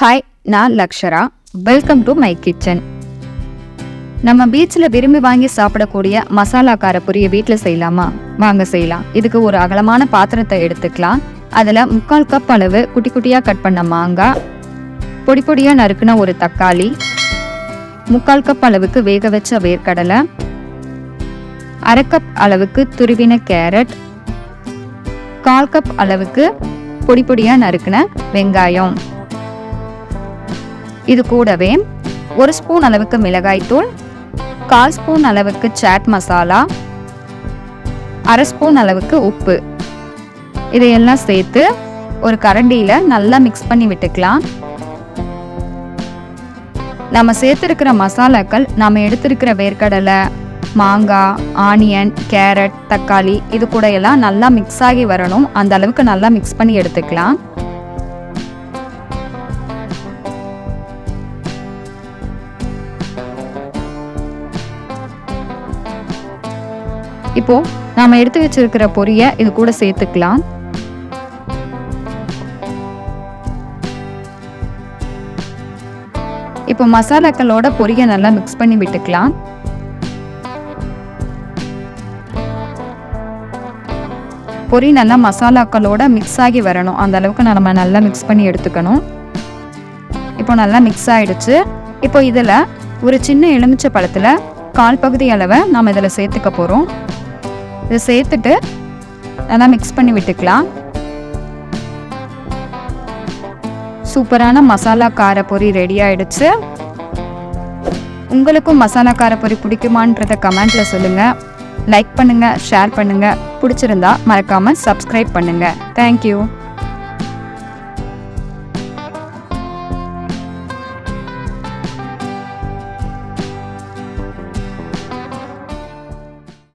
Hi, நான் Lakshara. Welcome to my kitchen. நம்ம பீச்சில் விரும்பி வாங்கி சாப்பிடக்கூடிய மசாலா கார பொரியை வீட்டில் செய்யலாமா? வாங்க செய்யலாம். இதுக்கு ஒரு அகலமான பாத்திரத்தை எடுத்துக்கலாம். அதில் 3/4 கப் அளவு குட்டி குட்டியாக கட் பண்ண மாங்காய், பொடி பொடியாக நறுக்குன ஒரு தக்காளி, 3/4 கப் அளவுக்கு வேக வச்ச வேர்க்கடலை, 1/2 கப் அளவுக்கு துருவின கேரட், 1/4 கப் அளவுக்கு பொடி பொடியாக நறுக்குன வெங்காயம். இது கூடவே 1 ஸ்பூன் அளவுக்கு மிளகாய்த்தூள், 1/4 ஸ்பூன் அளவுக்கு சாட் மசாலா, 1/2 ஸ்பூன் அளவுக்கு உப்பு, இதையெல்லாம் சேர்த்து ஒரு கரண்டியில நல்லா மிக்ஸ் பண்ணி விட்டுக்கலாம். நம்ம சேர்த்துருக்கிற மசாலாக்கள் நம்ம எடுத்திருக்கிற வேர்க்கடலை, மாங்காய், ஆனியன், கேரட், தக்காளி இது கூட எல்லாம் நல்லா மிக்ஸ் ஆகி வரணும். அந்த அளவுக்கு நல்லா மிக்ஸ் பண்ணி எடுத்துக்கலாம். இப்போ நாம எடுத்து வச்சிருக்கிற பொரியை இது கூட சேர்த்துக்கலாம். இப்போ மசாலாக்களோட பொரியை நல்லா மிக்ஸ் பண்ணி விட்டுக்கலாம். பொரி நல்லா மசாலாக்களோட மிக்ஸ் ஆகி வரணும். அந்த அளவுக்கு நம்ம நல்லா மிக்ஸ் பண்ணி எடுத்துக்கணும். இப்போ நல்லா மிக்ஸ் ஆயிடுச்சு. இப்போ இதில் ஒரு சின்ன எலுமிச்சை பழத்தில் 1/4 பகுதி அளவை நாம் இதில் சேர்த்துக்க போகிறோம். இதை சேர்த்துட்டு நல்லா மிக்ஸ் பண்ணி விட்டுக்கலாம். சூப்பரான மசாலா கார பொரி ரெடி ஆயிடுச்சு. உங்களுக்கும் மசாலா கார பொரி பிடிக்குமான்றத கமெண்ட்ல சொல்லுங்க. லைக் பண்ணுங்க, ஷேர் பண்ணுங்க. பிடிச்சிருந்தா மறக்காம சப்ஸ்கிரைப் பண்ணுங்க. தேங்க்யூ.